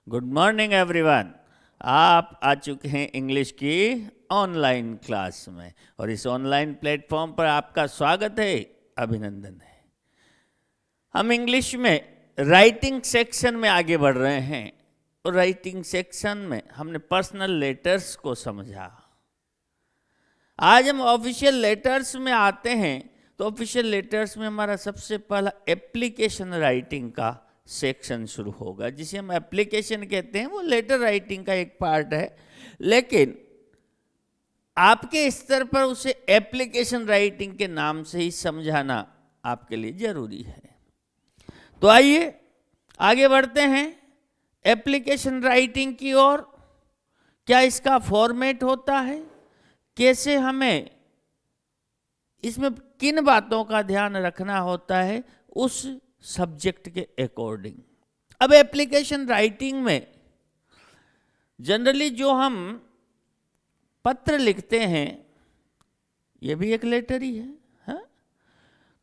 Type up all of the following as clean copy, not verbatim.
Good morning everyone. आप आ चुके हैं इंग्लिश की ऑनलाइन क्लास में और इस ऑनलाइन प्लेटफॉर्म पर आपका स्वागत है, अभिनंदन है। हम इंग्लिश में राइटिंग सेक्शन में आगे बढ़ रहे हैं और राइटिंग सेक्शन में हमने पर्सनल लेटर्स को समझा। आज हम ऑफिशियल लेटर्स में आते हैं तो ऑफिशियल लेटर्स में हमारा सबसे पहला एप्लीकेशन राइटिंग का सेक्शन शुरू होगा, जिसे हम एप्लीकेशन कहते हैं। वो लेटर राइटिंग का एक पार्ट है, लेकिन आपके स्तर पर उसे एप्लीकेशन राइटिंग के नाम से ही समझाना आपके लिए जरूरी है। तो आइए आगे बढ़ते हैं एप्लीकेशन राइटिंग की ओर। क्या इसका फॉर्मेट होता है, कैसे हमें इसमें किन बातों का ध्यान रखना होता है उस सब्जेक्ट के अकॉर्डिंग। अब एप्लीकेशन राइटिंग में जनरली जो हम पत्र लिखते हैं ये भी एक लेटर ही है, हाँ?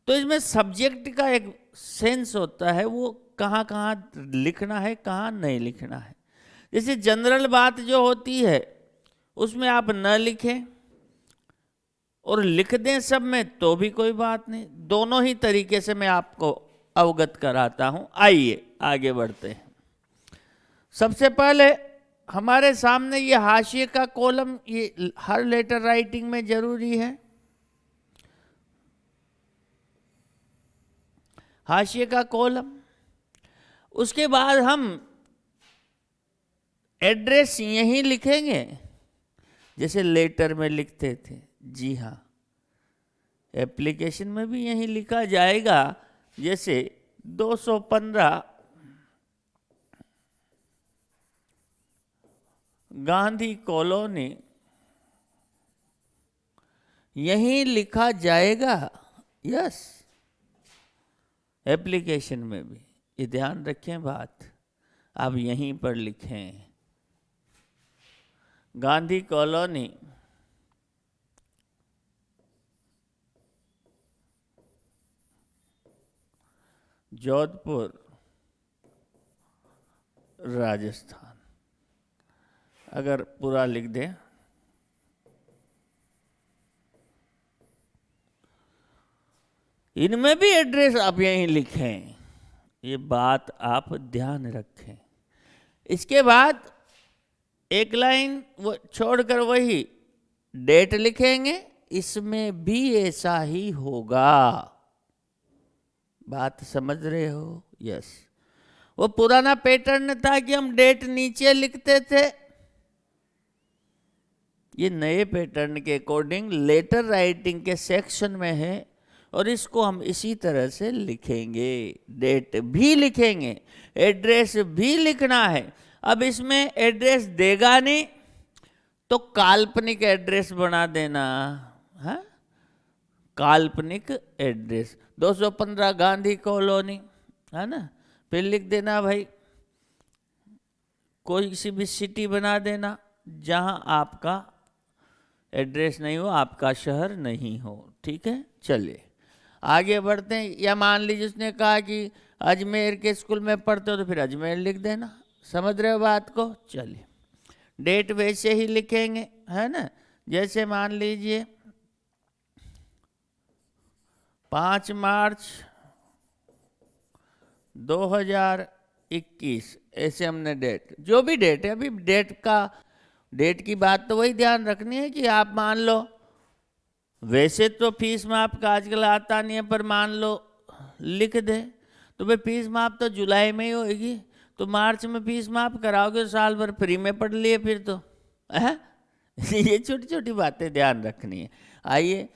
तो इसमें सब्जेक्ट का एक सेंस होता है, वो कहाँ कहाँ लिखना है, कहाँ नहीं लिखना है। जैसे जनरल बात जो होती है उसमें आप न लिखें और लिख दें सब में तो भी कोई बात नहीं। दोनों ही तरीके से मैं आपको अवगत कराता हूं। आइए आगे बढ़ते हैं। सबसे पहले हमारे सामने ये हाशिए का कॉलम, ये हर लेटर राइटिंग में जरूरी है। हाशिए का कॉलम, उसके बाद हम एड्रेस यहीं लिखेंगे जैसे लेटर में लिखते थे। जी हाँ, एप्लीकेशन में भी यहीं लिखा जाएगा, जैसे 215 गांधी कॉलोनी, यहीं लिखा जाएगा। यस, एप्लीकेशन में भी ये ध्यान रखें बात, आप यहीं पर लिखें गांधी कॉलोनी, जोधपुर, राजस्थान। अगर पूरा लिख दें, इनमें भी एड्रेस आप यहीं लिखें, ये बात आप ध्यान रखें। इसके बाद एक लाइन वो छोड़कर वही डेट लिखेंगे, इसमें भी ऐसा ही होगा। बात समझ रहे हो? यस। वो पुराना पैटर्न था कि हम डेट नीचे लिखते थे, ये नए पैटर्न के अकॉर्डिंग लेटर राइटिंग के सेक्शन में है और इसको हम इसी तरह से लिखेंगे। डेट भी लिखेंगे, एड्रेस भी लिखना है। अब इसमें एड्रेस देगा नहीं तो काल्पनिक एड्रेस बना देना, है काल्पनिक एड्रेस। 215 गांधी कॉलोनी, है ना, फिर लिख देना भाई कोई सी भी सिटी बना देना जहां आपका एड्रेस नहीं हो, आपका शहर नहीं हो। ठीक है, चलिए आगे बढ़ते हैं। या मान लीजिए उसने कहा कि अजमेर के स्कूल में पढ़ते हो तो फिर अजमेर लिख देना। समझ रहे हो बात को? चलिए, डेट वैसे ही लिखेंगे, है ना। जैसे मान लीजिए 5 मार्च 2021, ऐसे हमने डेट, जो भी डेट है, अभी डेट की बात तो वही ध्यान रखनी है कि आप मान लो, वैसे तो फीस माफ का आजकल आता नहीं है, पर मान लो लिख दे तो भाई फीस माफ तो जुलाई में ही होगी, तो मार्च में फीस माफ कराओगे, साल भर फ्री में पढ़ लिए फिर तो, है? ये छोटी छोटी बातें ध्यान रखनी है। आइए,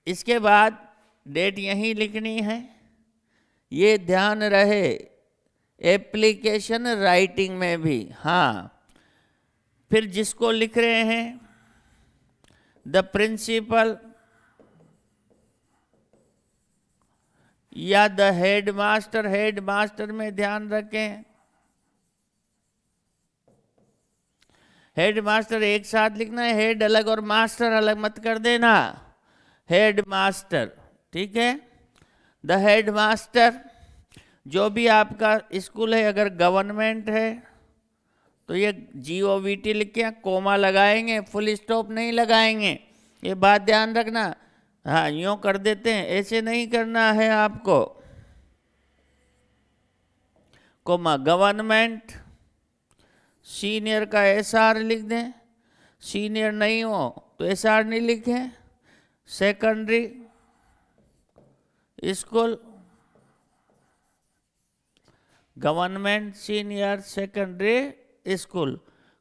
इसके बाद डेट यहीं लिखनी है, ये ध्यान रहे एप्लीकेशन राइटिंग में भी। हाँ, फिर जिसको लिख रहे हैं द प्रिंसिपल या द हेडमास्टर, हेडमास्टर में ध्यान रखें, हेडमास्टर एक साथ लिखना है, हेड अलग और मास्टर अलग मत कर देना, हेडमास्टर। ठीक है, द हेडमास्टर जो भी आपका स्कूल है, अगर गवर्नमेंट है तो ये GOVT लिख के कोमा लगाएंगे, फुल स्टॉप नहीं लगाएंगे, ये बात ध्यान रखना। हाँ, यूँ कर देते हैं, ऐसे नहीं करना है आपको। कोमा गवर्नमेंट, सीनियर का SR लिख दें, सीनियर नहीं हो तो SR नहीं लिखें। Secondary school, government senior secondary school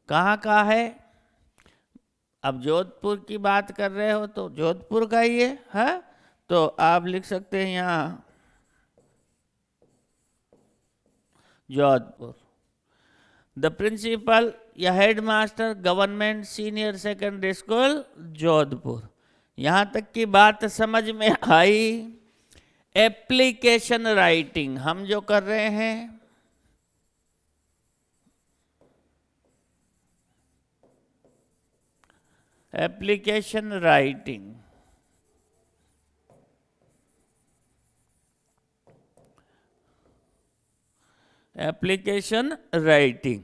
कहाँ का है? अब जोधपुर की बात कर रहे हो तो जोधपुर का ही है, तो आप लिख सकते हैं यहाँ जोधपुर। द प्रिंसिपल या head master government senior secondary school Jodhpur. यहाँ तक की बात समझ में आई। एप्लीकेशन राइटिंग हम जो कर रहे हैं, एप्लीकेशन राइटिंग, एप्लीकेशन राइटिंग।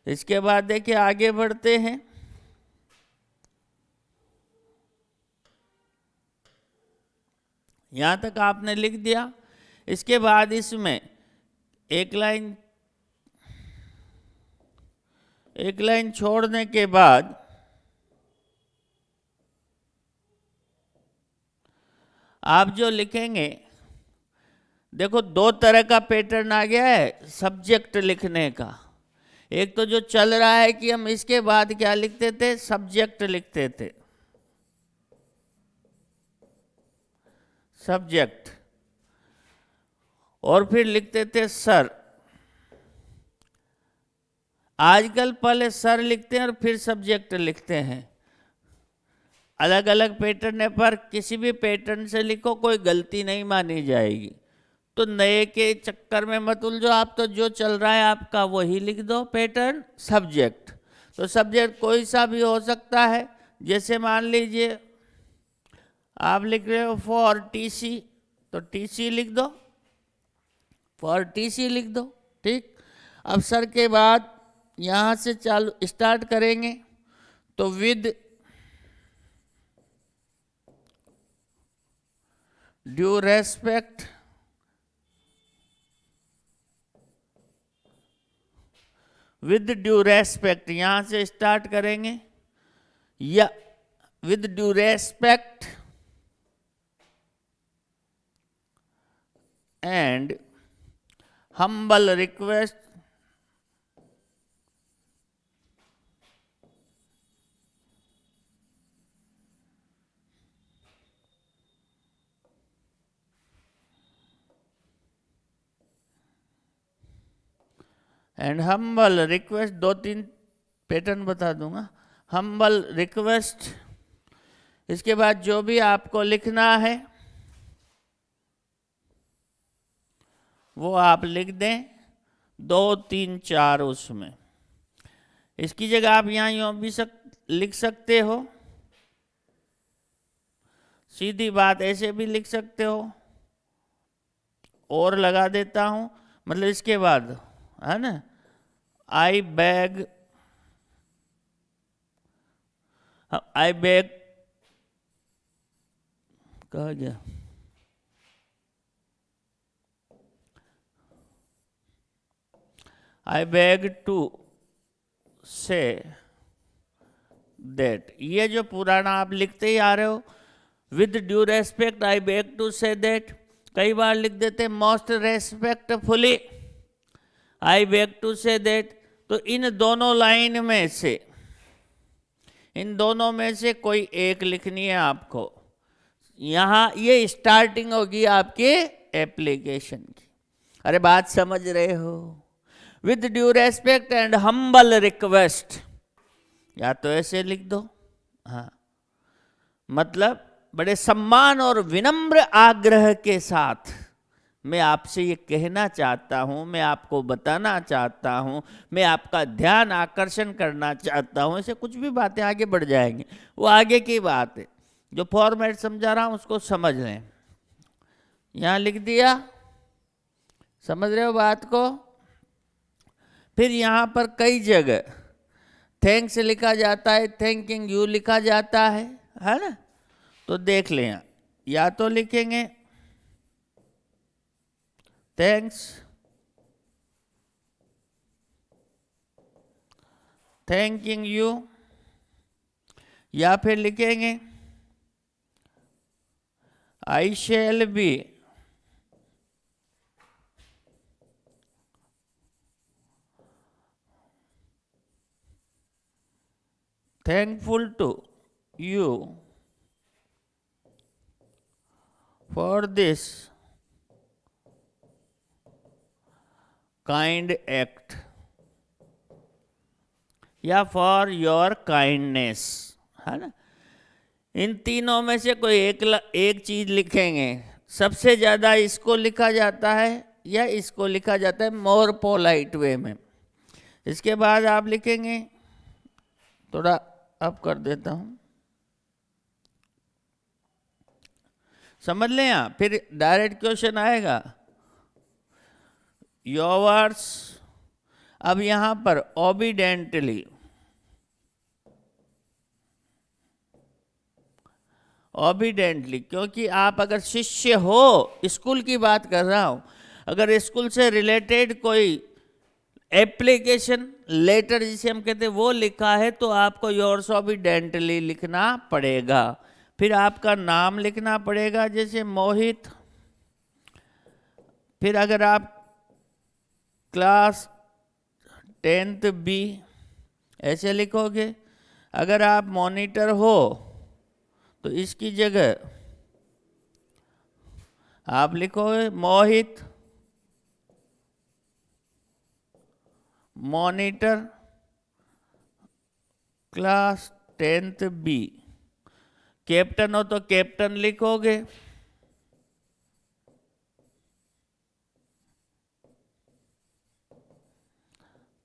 इसके बाद देखिए आगे बढ़ते हैं। यहाँ तक आपने लिख दिया। इसके बाद इसमें एक लाइन छोड़ने के बाद आप जो लिखेंगे, देखो दो तरह का पैटर्न आ गया है सब्जेक्ट लिखने का। एक तो जो चल रहा है कि हम इसके बाद क्या लिखते थे, सब्जेक्ट लिखते थे, सब्जेक्ट, और फिर लिखते थे सर। आजकल पहले सर लिखते हैं और फिर सब्जेक्ट लिखते हैं। अलग अलग पैटर्न है, पर किसी भी पैटर्न से लिखो, कोई गलती नहीं मानी जाएगी। तो नए के चक्कर में मत उलझो आप, तो जो चल रहा है आपका वही लिख दो पैटर्न। सब्जेक्ट, तो सब्जेक्ट कोई सा भी हो सकता है। जैसे मान लीजिए आप लिख रहे हो फॉर TC, तो TC लिख दो, फॉर TC लिख दो, ठीक। अब सर के बाद यहाँ से चालू स्टार्ट करेंगे, तो with due respect, with due respect यहां से स्टार्ट करेंगे, या with due respect and humble request, and humble request, दो तीन पैटर्न बता दूंगा। हम्बल रिक्वेस्ट, इसके बाद जो भी आपको लिखना है वो आप लिख दें, 2 3 4 उसमें। इसकी जगह आप यहाँ यूँ भी लिख सकते हो, सीधी बात ऐसे भी लिख सकते हो, और लगा देता हूँ, मतलब इसके बाद है ना, आई बैग कहा गया, I beg to say that. ये जो पुराना आप लिखते ही आ रहे हो, with due respect I beg to say that. कई बार लिख देते most respectfully I beg to say that. तो इन दोनों लाइन में से, इन दोनों में से कोई एक लिखनी है आपको। यहाँ ये स्टार्टिंग होगी आपके एप्लीकेशन की। अरे बात समझ रहे हो? With due respect and humble request, या तो ऐसे लिख दो, हाँ, मतलब बड़े सम्मान और विनम्र आग्रह के साथ मैं आपसे ये कहना चाहता हूँ, मैं आपको बताना चाहता हूँ, मैं आपका ध्यान आकर्षण करना चाहता हूँ। ऐसे कुछ भी बातें आगे बढ़ जाएंगी, वो आगे की बात है। जो फॉर्मेट समझा रहा हूँ उसको समझ लें। यहाँ लिख दिया, समझ रहे हो बात को? फिर यहाँ पर कई जगह थैंक्स लिखा जाता है, थैंकिंग यू लिखा जाता है ना। तो देख लें, या तो लिखेंगे थैंक्स, थैंकिंग यू, या फिर लिखेंगे I shall be thankful to you for this kind act या फॉर योर काइंडनेस, है ना। इन तीनों में से कोई एक चीज लिखेंगे। सबसे ज़्यादा इसको लिखा जाता है या इसको लिखा जाता है मोर पोलाइट वे में। इसके बाद आप लिखेंगे, थोड़ा अब कर देता हूँ, समझ लें आप, फिर डायरेक्ट क्वेश्चन आएगा योवर्स। अब यहाँ पर ओबीडेंटली, ओबीडेंटली, क्योंकि आप अगर शिष्य हो, स्कूल की बात कर रहा हूँ, अगर स्कूल से रिलेटेड कोई एप्लीकेशन लेटर जिसे हम कहते हैं वो लिखा है तो आपको योर्स ओबीडेंटली लिखना पड़ेगा। फिर आपका नाम लिखना पड़ेगा, जैसे मोहित। फिर अगर आप क्लास 10th बी ऐसे लिखोगे। अगर आप मॉनिटर हो तो इसकी जगह आप लिखोगे Mohit monitor class 10th B. Captain हो तो कैप्टन लिखोगे।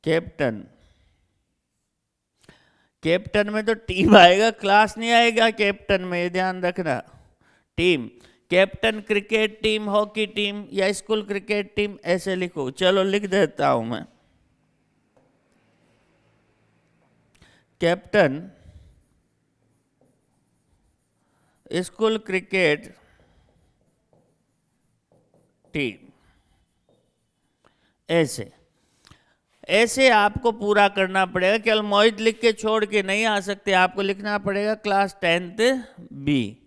कैप्टन, कैप्टन में तो टीम आएगा, क्लास नहीं आएगा कैप्टन में, ये ध्यान रखना। Team, captain cricket team, hockey team या स्कूल क्रिकेट टीम ऐसे लिखो। चलो लिख देता हूं मैं, कैप्टन स्कूल क्रिकेट टीम। ऐसे ऐसे आपको पूरा करना पड़ेगा। केवल मोहित लिख के छोड़ के नहीं आ सकते, आपको लिखना पड़ेगा क्लास 10th बी।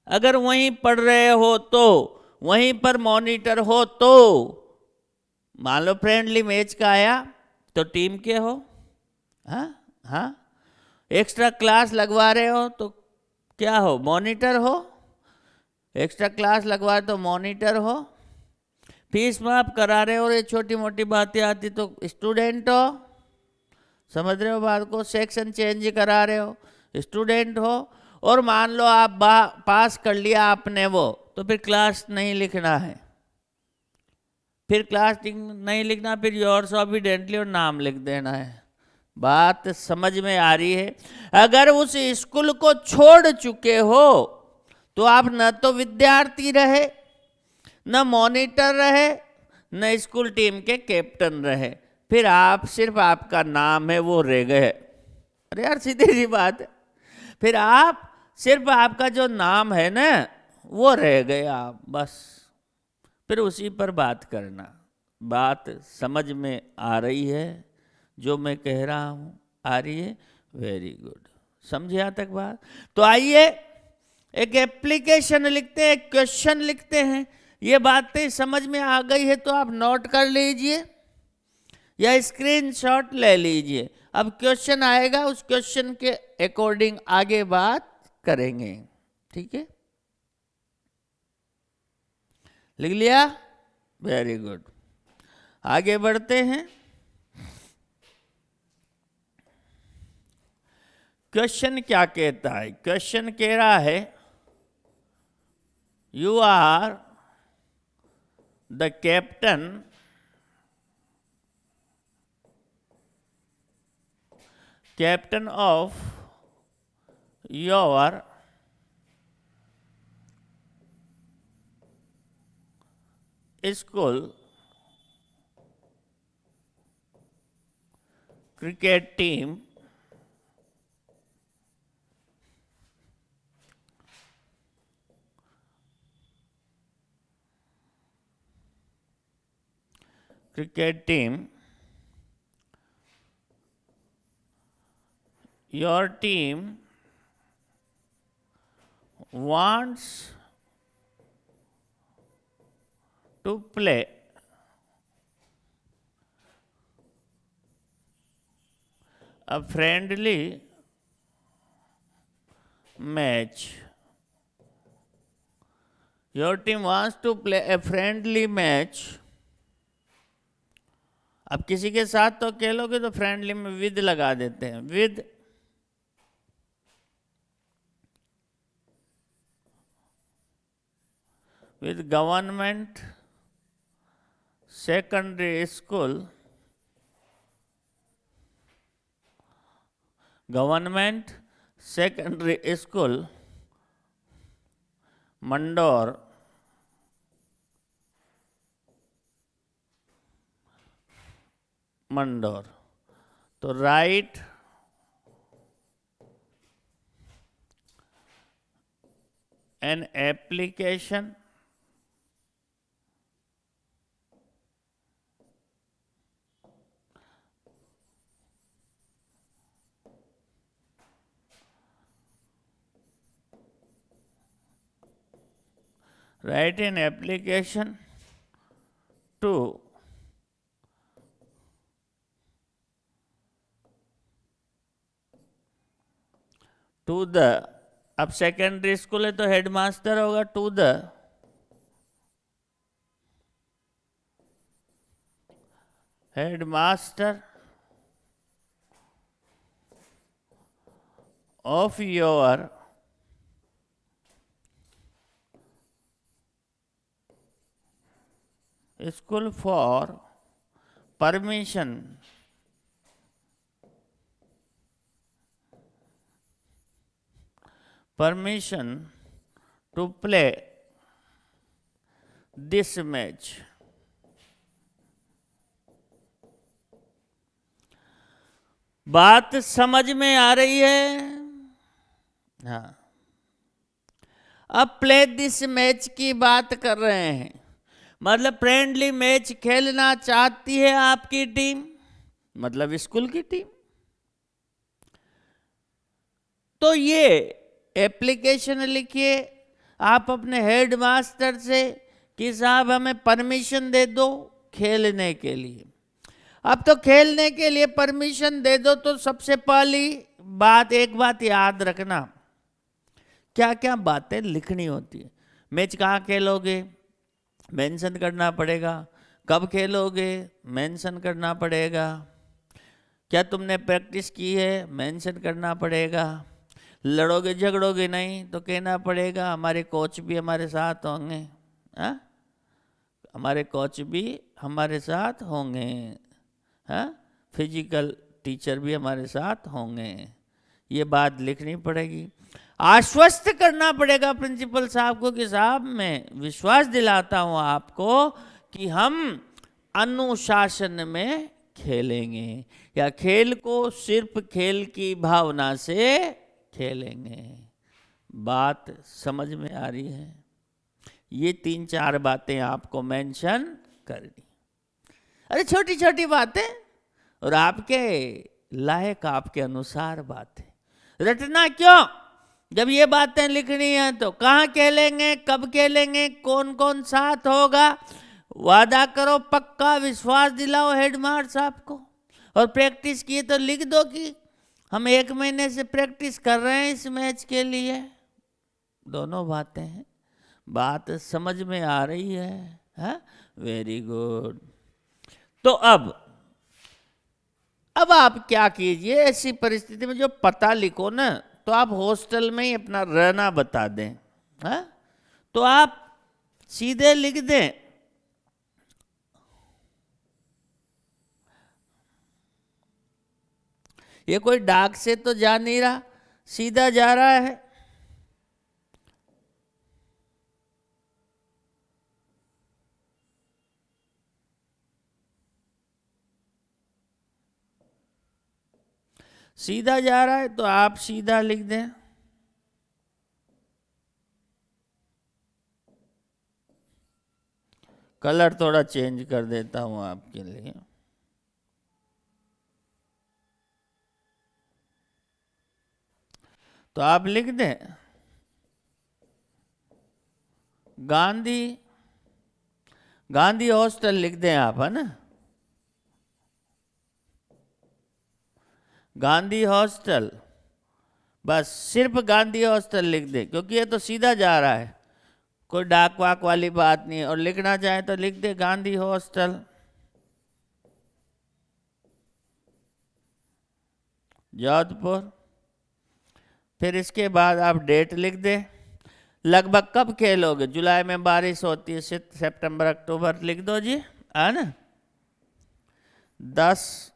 अगर वहीं पढ़ रहे हो तो, वहीं पर मॉनिटर हो तो, मान लो फ्रेंडली मैच का आया तो टीम के हो, हाँ हाँ। एक्स्ट्रा क्लास लगवा रहे हो तो क्या हो, मॉनिटर हो। एक्स्ट्रा क्लास लगवा तो मॉनिटर हो। फीस माफ करा रहे हो और ये छोटी मोटी बातें आती तो स्टूडेंट हो। समझ रहे हो बात को। सेक्शन चेंज करा रहे हो, स्टूडेंट हो। और मान लो आप पास कर लिया आपने वो, तो फिर क्लास नहीं लिखना है। फिर क्लास नहीं लिखना, फिर योर्स ओबीडेंटली और नाम लिख देना है। बात समझ में आ रही है। अगर उस स्कूल को छोड़ चुके हो तो आप न तो विद्यार्थी रहे, न मॉनिटर रहे, न स्कूल टीम के कैप्टन रहे, फिर आप सिर्फ आपका नाम है वो रह गए। अरे यार सीधी सी बात है। फिर आप सिर्फ आपका जो नाम है ना वो रह गए आप, बस। फिर उसी पर बात करना। बात समझ में आ रही है जो मैं कह रहा हूँ? आ रही है? Very good. समझे यहाँ तक बात? तो आइए एक एप्लीकेशन लिखते हैं, एक क्वेश्चन लिखते हैं। ये बातें समझ में आ गई है तो आप नोट कर लीजिए या स्क्रीनशॉट ले लीजिए। अब क्वेश्चन आएगा, उस क्वेश्चन के अकॉर्डिंग आगे बात करेंगे, ठीक है? लिख लिया? Very good. आगे बढ़ते हैं। क्वेश्चन क्या कहता है? क्वेश्चन कह रहा है you are the captain of your school cricket team your team wants to play a friendly match. Your team wants to play a friendly match. अब किसी के साथ तो खेलोगे तो फ्रेंडली में विद लगा देते हैं, with government secondary school, Mandor, तो write an application to the, अब सेकेंडरी स्कूल है तो हेडमास्टर होगा, to the headmaster of your school for permission to play this match. बात समझ में आ रही है? हाँ, अब प्ले दिस मैच की बात कर रहे हैं, मतलब फ्रेंडली मैच खेलना चाहती है आपकी टीम, मतलब स्कूल की टीम। तो ये एप्लीकेशन लिखिए आप अपने हेडमास्टर से कि साहब हमें परमिशन दे दो खेलने के लिए। अब तो खेलने के लिए परमिशन दे दो तो सबसे पहली बात, एक बात याद रखना, क्या क्या बातें लिखनी होती है। मैच कहाँ खेलोगे मेंशन करना पड़ेगा, कब खेलोगे मेंशन करना पड़ेगा, क्या तुमने प्रैक्टिस की है मेंशन करना पड़ेगा, लड़ोगे झगड़ोगे नहीं तो कहना पड़ेगा हमारे कोच भी हमारे साथ होंगे, हमारे कोच भी हमारे साथ होंगे, फिजिकल टीचर भी हमारे साथ होंगे, ये बात लिखनी पड़ेगी। आश्वस्त करना पड़ेगा प्रिंसिपल साहब को कि साहब मैं विश्वास दिलाता हूँ आपको कि हम अनुशासन में खेलेंगे, या खेल को सिर्फ खेल की भावना से खेलेंगे। बात समझ में आ रही है? ये 3-4 बातें आपको मेंशन करनी। अरे छोटी छोटी बातें और आपके लायक आपके अनुसार बातें, रटना क्यों? जब ये बातें लिखनी है तो कहाँ खेलेंगे, कब खेलेंगे, कौन कौन साथ होगा, वादा करो, पक्का विश्वास दिलाओ हेडमास्टर साहब को, और प्रैक्टिस किए तो लिख दो कि हम 1 महीने से प्रैक्टिस कर रहे हैं इस मैच के लिए। दोनों बातें हैं, बात समझ में आ रही है? Very good. तो अब आप क्या कीजिए, ऐसी परिस्थिति में जो पता लिखो ना, तो आप हॉस्टल में ही अपना रहना बता दें, तो आप सीधे लिख दें ये कोई डाक से तो जा नहीं रहा, सीधा जा रहा है। सीधा जा रहा है तो आप सीधा लिख दें। कलर थोड़ा चेंज कर देता हूं आपके लिए। तो आप लिख दें गांधी, गांधी हॉस्टल लिख दें आप, है ना, गांधी हॉस्टल, बस सिर्फ गांधी हॉस्टल लिख दें, क्योंकि ये तो सीधा जा रहा है, कोई डाक वाक वाली बात नहीं है। और लिखना चाहे तो लिख दे गांधी हॉस्टल, जोधपुर। फिर इसके बाद आप डेट लिख दे। लगभग कब खेलोगे? जुलाई में बारिश होती है, सितंबर अक्टूबर लिख दो जी, है ना। 10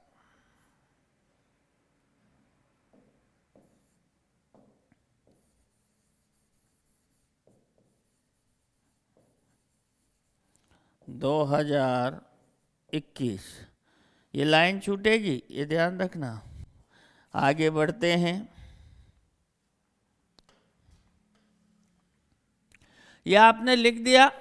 2021 ये लाइन छूटेगी, ये ध्यान रखना। आगे बढ़ते हैं। ये आपने लिख दिया।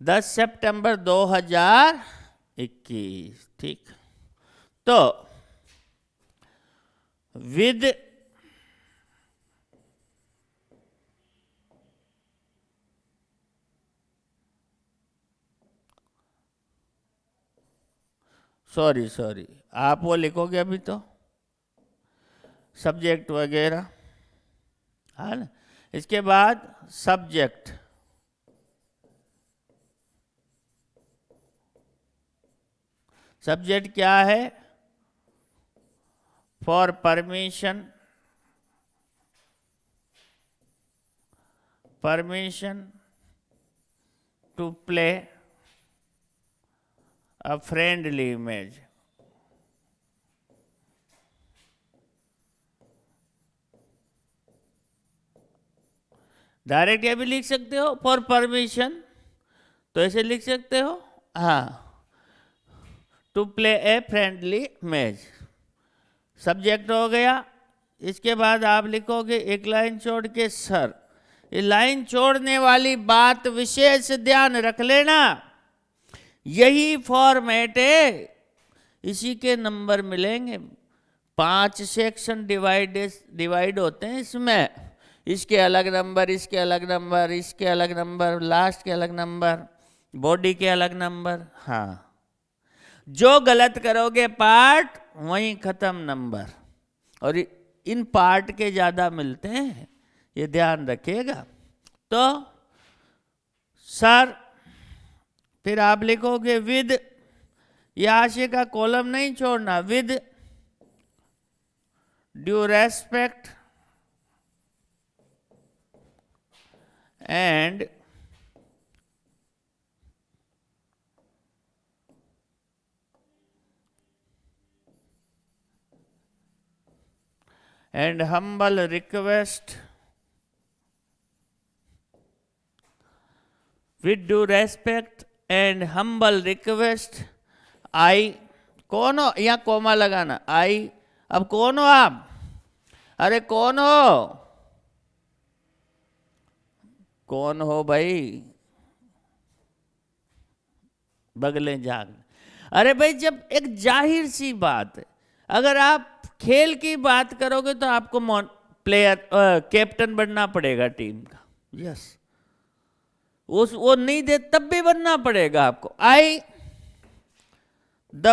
दस सितंबर 2021, ठीक। तो विद सॉरी आप वो लिखोगे अभी तो सब्जेक्ट वगैरह, है ना। इसके बाद सब्जेक्ट, सब्जेक्ट क्या है? For permission, permission to play a friendly image। डायरेक्ट ये भी लिख सकते हो फॉर परमिशन, तो ऐसे लिख सकते हो, हाँ, to play a friendly match, subject हो गया। इसके बाद आप लिखोगे एक लाइन छोड़ के सर। ये लाइन छोड़ने वाली बात विशेष ध्यान रख लेना, यही फॉर्मेट है, इसी के नंबर मिलेंगे। 5 सेक्शन डिवाइड होते हैं इसमें, इसके अलग नंबर, इसके अलग नंबर, इसके अलग नंबर, लास्ट के अलग नंबर, बॉडी के अलग नंबर। हाँ, जो गलत करोगे पार्ट वहीं खत्म नंबर, और इन पार्ट के ज़्यादा मिलते हैं, ये ध्यान रखिएगा। तो सर, फिर आप लिखोगे विद, ये आशय का कॉलम नहीं छोड़ना, with due respect and humble request, with due respect and humble request, I, कौन हो? यहाँ कोमा लगाना, I, अब कौन हो आप? अरे कौन हो? कौन हो भाई? बगले जाग। अरे भाई, जब एक जाहिर सी बात है, अगर आप खेल की बात करोगे तो आपको प्लेयर कैप्टन बनना पड़ेगा टीम का, यस। वो नहीं दे तब भी बनना पड़ेगा आपको। I the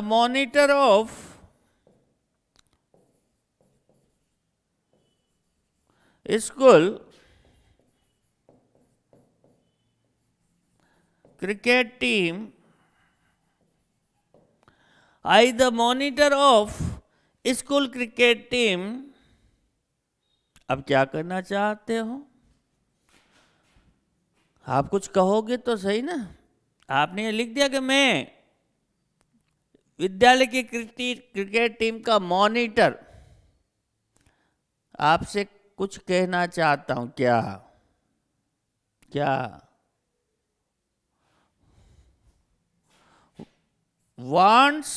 monitor of school cricket team, I the monitor of school cricket team. अब क्या करना चाहते हो आप? कुछ कहोगे तो सही ना। आपने ये लिख दिया कि मैं विद्यालय की क्रिकेट टीम का मॉनिटर। आपसे कुछ कहना चाहता हूं। क्या क्या wants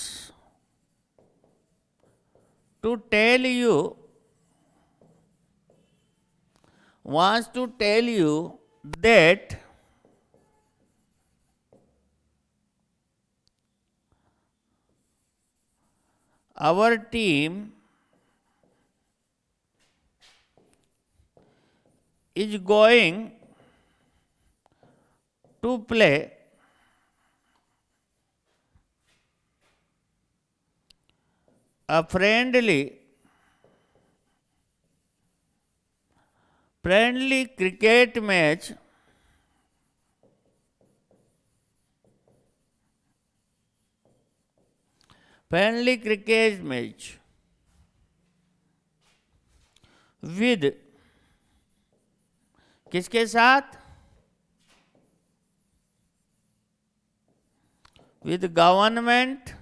to tell you that our team is going to play a friendly cricket match with किसके साथ? with government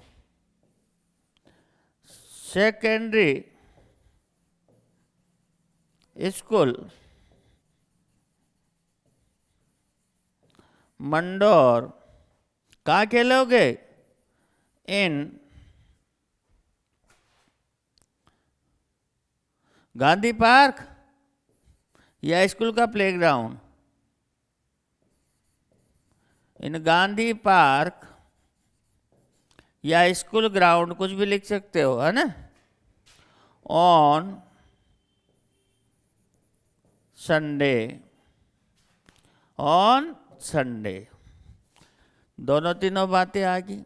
secondary school Mandore. कहाँ खेलोगे? इन गांधी पार्क या स्कूल का प्लेग्राउंड? इन गांधी पार्क या स्कूल ग्राउंड, कुछ भी लिख सकते हो, है ना। ऑन संडे दोनों तीनों बातें आ गई।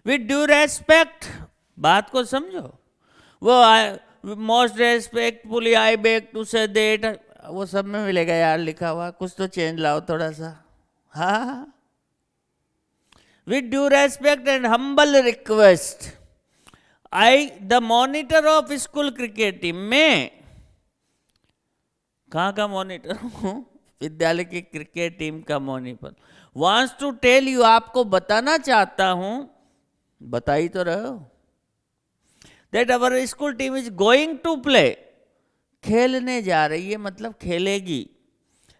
विद ड्यू रेस्पेक्ट, बात को समझो। वो most respectfully I beg to say that, वो सब में मिलेगा यार लिखा हुआ, कुछ तो चेंज लाओ थोड़ा सा। हाँ, with due respect and humble request, I the monitor of school cricket team, में कहाँ का मॉनिटर हूँ? विद्यालय की क्रिकेट टीम का monitor. Wants to tell you, आपको बताना चाहता हूं, बता ही तो रहे हो, that our school team is going to play, खेलने जा रही है मतलब खेलेगी,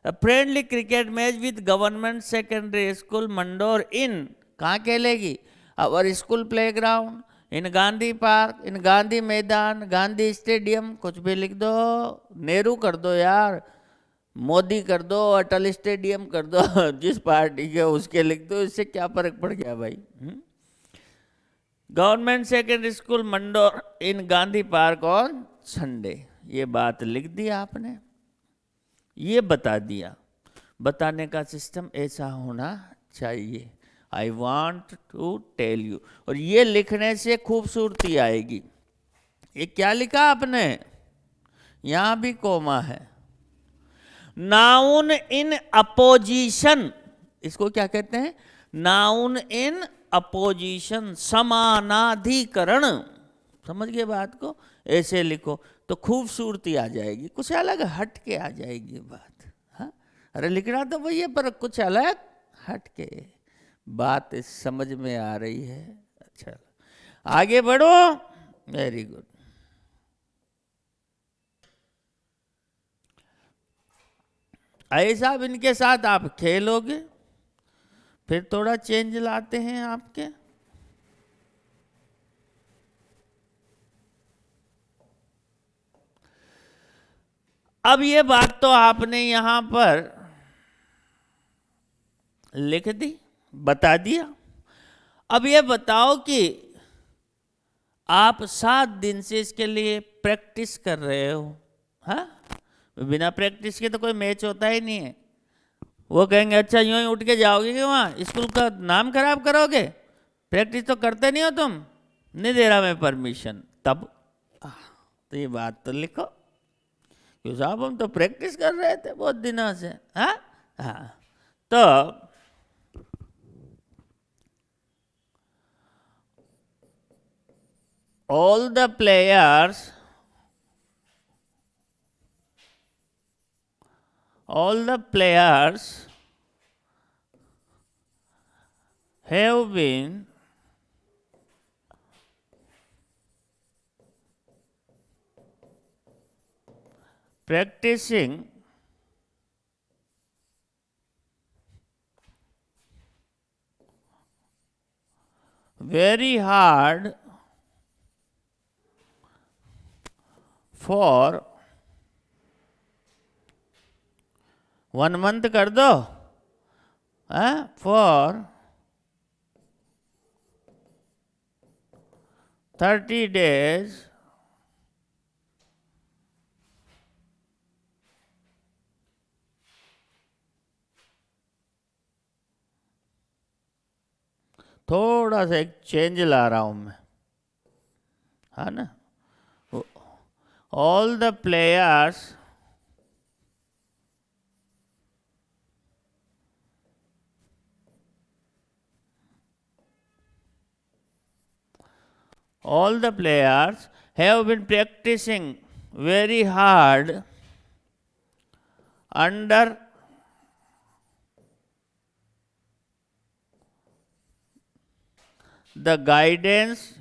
a friendly cricket match with government secondary school Mandore. इन कहाँ खेलेगी? Our school playground, in Gandhi park, इन गांधी मैदान, गांधी स्टेडियम, कुछ भी लिख दो। नेहरू कर दो यार, मोदी कर दो, अटल स्टेडियम कर दो, जिस पार्टी के उसके लिख दो, इससे क्या फर्क पड़ गया भाई। Government secondary school Mandore in Gandhi park on Sunday, ये बात लिख दी आपने, ये बता दिया। बताने का सिस्टम ऐसा होना चाहिए, I want to tell you, और ये लिखने से खूबसूरती आएगी। ये क्या लिखा आपने? यहां भी कोमा है। नाउन इन अपोजिशन, इसको क्या कहते हैं? नाउन इन अपोजिशन, समानाधिकरण। समझ गए बात को? ऐसे लिखो तो खूबसूरती आ जाएगी, कुछ अलग हट के आ जाएगी बात। हाँ, अरे लिखना तो वही है पर कुछ अलग हट के, बात समझ में आ रही है। अच्छा, आगे बढ़ो, वेरी गुड। ऐसा इनके साथ आप खेलोगे, फिर थोड़ा चेंज लाते हैं आपके। अब ये बात तो आपने यहां पर लिख दी, बता दिया। अब ये बताओ कि आप 7 दिन से इसके लिए प्रैक्टिस कर रहे हो। हाँ, बिना प्रैक्टिस के तो कोई मैच होता ही नहीं है। वो कहेंगे अच्छा यूं ही उठ के जाओगे कि वहाँ स्कूल का नाम खराब करोगे, प्रैक्टिस तो करते नहीं हो तुम, नहीं दे रहा मैं परमिशन। तब तो ये बात तो लिखो, क्यों साहब हम तो प्रैक्टिस कर रहे थे बहुत दिनों से। हाँ हाँ, तो all the players have been practicing very hard for 1 month कर दो, for 30 days थोड़ा सा एक चेंज ला रहा हूं मैं, है ना। All the players have been practicing very hard under the guidance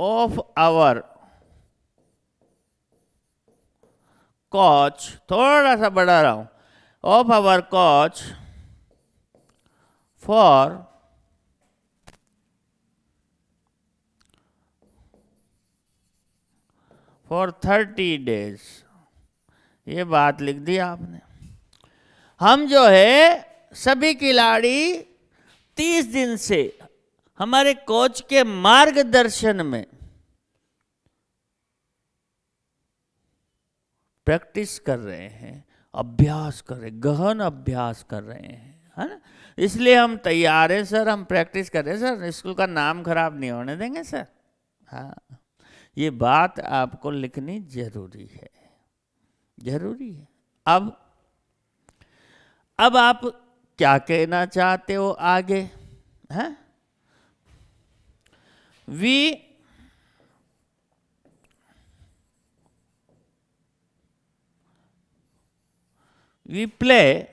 of our coach, थोड़ा सा बढ़ा रहा हूं, of our coach for 30 days। ये बात लिख दी आपने। हम जो है सभी खिलाड़ी 30 दिन से हमारे कोच के मार्गदर्शन में प्रैक्टिस कर रहे हैं, अभ्यास कर रहे, गहन अभ्यास कर रहे हैं, है ना। इसलिए हम तैयार हैं सर, हम प्रैक्टिस कर रहे हैं सर, स्कूल का नाम खराब नहीं होने देंगे सर। हाँ, ये बात आपको लिखनी जरूरी है, जरूरी है। अब आप क्या कहना चाहते हो आगे, हैं? we play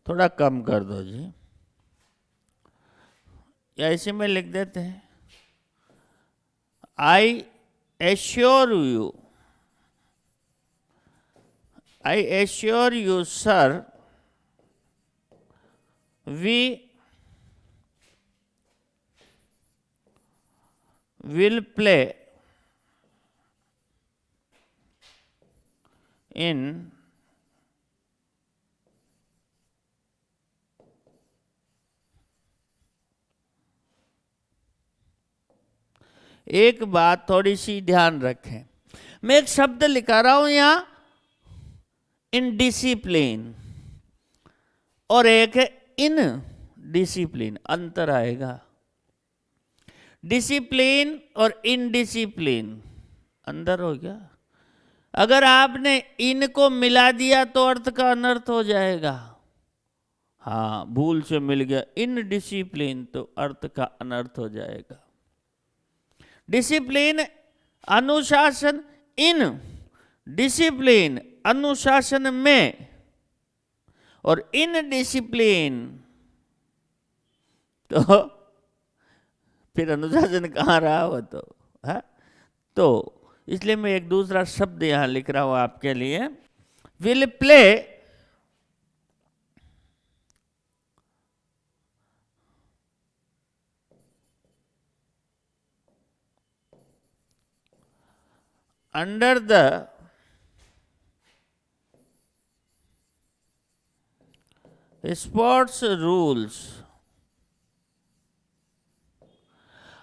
थोड़ा कम कर दो जी, या इसी में लिख देते हैं, I assure you sir, we will play in एक बात थोड़ी सी ध्यान रखें, मैं एक शब्द लिखा रहा हूं यहां इनडिसिप्लिन, और एक है इन डिसिप्लिन, अंतर आएगा। डिसिप्लिन और इनडिसिप्लिन अंदर हो गया। अगर आपने इन को मिला दिया तो अर्थ का अनर्थ हो जाएगा। हाँ, भूल से मिल गया इनडिसिप्लिन तो अर्थ का अनर्थ हो जाएगा। डिसिप्लिन अनुशासन, इन डिसिप्लिन अनुशासन में, और इन डिसिप्लिन तो फिर अनुशासन कहाँ रहा हो तो, है? तो इसलिए मैं एक दूसरा शब्द यहां लिख रहा हूं आपके लिए, will play under the sports rules,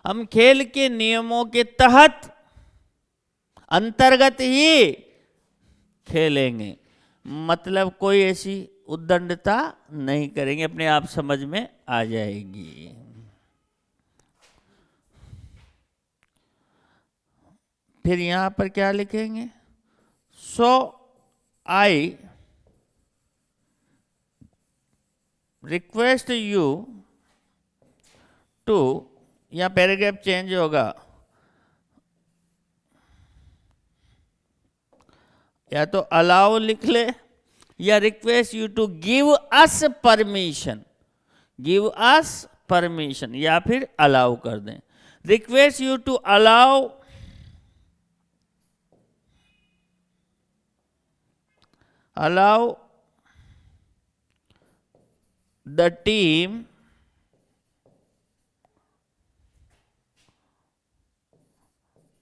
हम खेल के नियमों के तहत अंतर्गत ही खेलेंगे, मतलब कोई ऐसी उद्दंडता नहीं करेंगे, अपने आप समझ में आ जाएगी। फिर यहां पर क्या लिखेंगे, so I request you to या पैराग्राफ चेंज होगा, या तो अलाउ लिख ले या request you to give us permission, give us permission, या फिर अलाउ कर दें। Request you to allow the team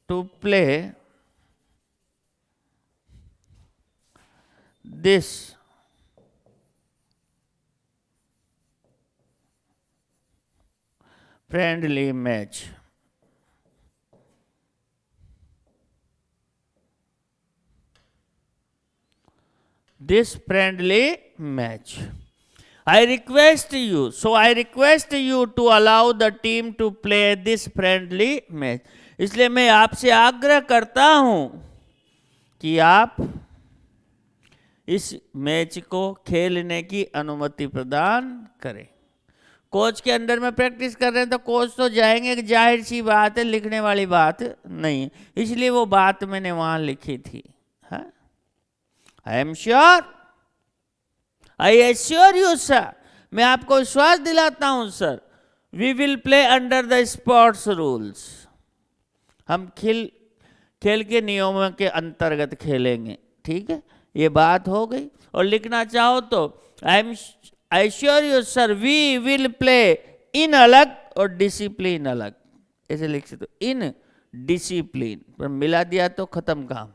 to play this friendly match. This friendly match. I request you, so I request you to allow the team to play this friendly match. इसलिए मैं आपसे आग्रह करता हूं कि आप इस मैच को खेलने की अनुमति प्रदान करें। कोच के अंडर में प्रैक्टिस कर रहे हैं तो कोच तो जाएंगे, जाहिर सी बात है, लिखने वाली बात नहीं है, इसलिए वो बात मैंने वहां लिखी थी। I am sure, I assure you sir, मैं आपको विश्वास दिलाता हूं सर, we will play under the sports rules, हम खेल के नियमों के अंतर्गत खेलेंगे। ठीक है, ये बात हो गई। और लिखना चाहो तो I assure you sir we will play in अलग और डिसिप्लिन अलग, ऐसे लिख सकते हो, इन डिसिप्लिन पर मिला दिया तो खत्म काम।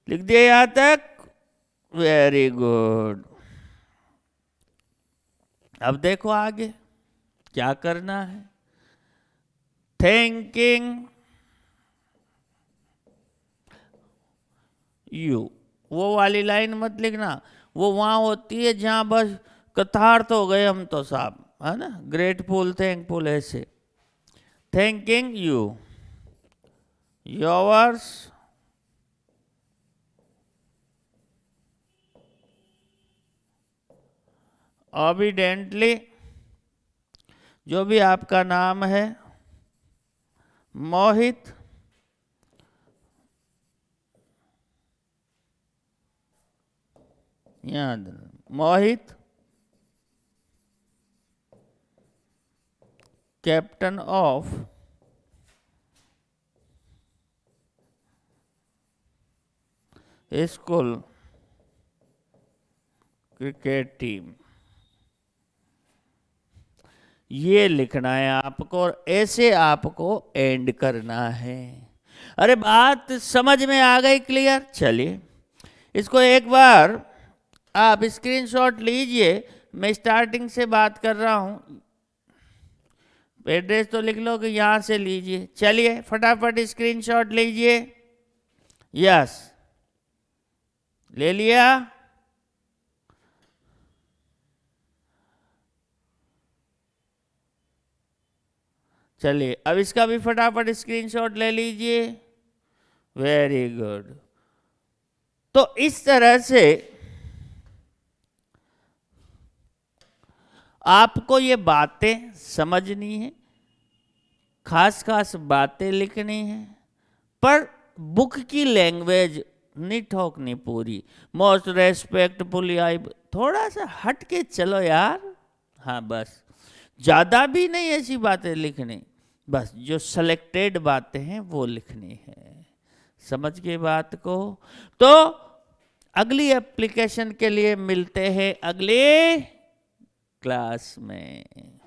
लिख दिया यहां तक, वेरी गुड। अब देखो आगे क्या करना है। थिंकिंग यू, वो वाली लाइन मत लिखना, वो वहां होती है जहां बस कथार्थ हो गए हम तो साहब, है ना, ग्रेटफुल थैंकफुल ऐसे। थिंकिंग यू, योर्स ऑबिडेंटली, जो भी आपका नाम है, मोहित याद, Mohit captain of school cricket team, ये लिखना है आपको और ऐसे आपको एंड करना है। अरे बात समझ में आ गई, क्लियर? चलिए इसको एक बार आप स्क्रीनशॉट लीजिए, मैं स्टार्टिंग से बात कर रहा हूं, एड्रेस तो लिख लो कि यहां से लीजिए। चलिए फटाफट स्क्रीनशॉट लीजिए। यस, ले लिया? चलिए अब इसका भी फटाफट स्क्रीनशॉट ले लीजिए। Very good. तो इस तरह से आपको ये बातें समझनी है, खास खास बातें लिखनी है, पर बुक की लैंग्वेज नहीं ठोकनी पूरी। मोस्ट रेस्पेक्टफुल, आई थोड़ा सा हट के चलो यार। हाँ बस, ज़्यादा भी नहीं ऐसी बातें लिखनी, बस जो सेलेक्टेड बातें हैं वो लिखनी है। समझ गए बात को? तो अगली एप्लीकेशन के लिए मिलते हैं अगले क्लास में।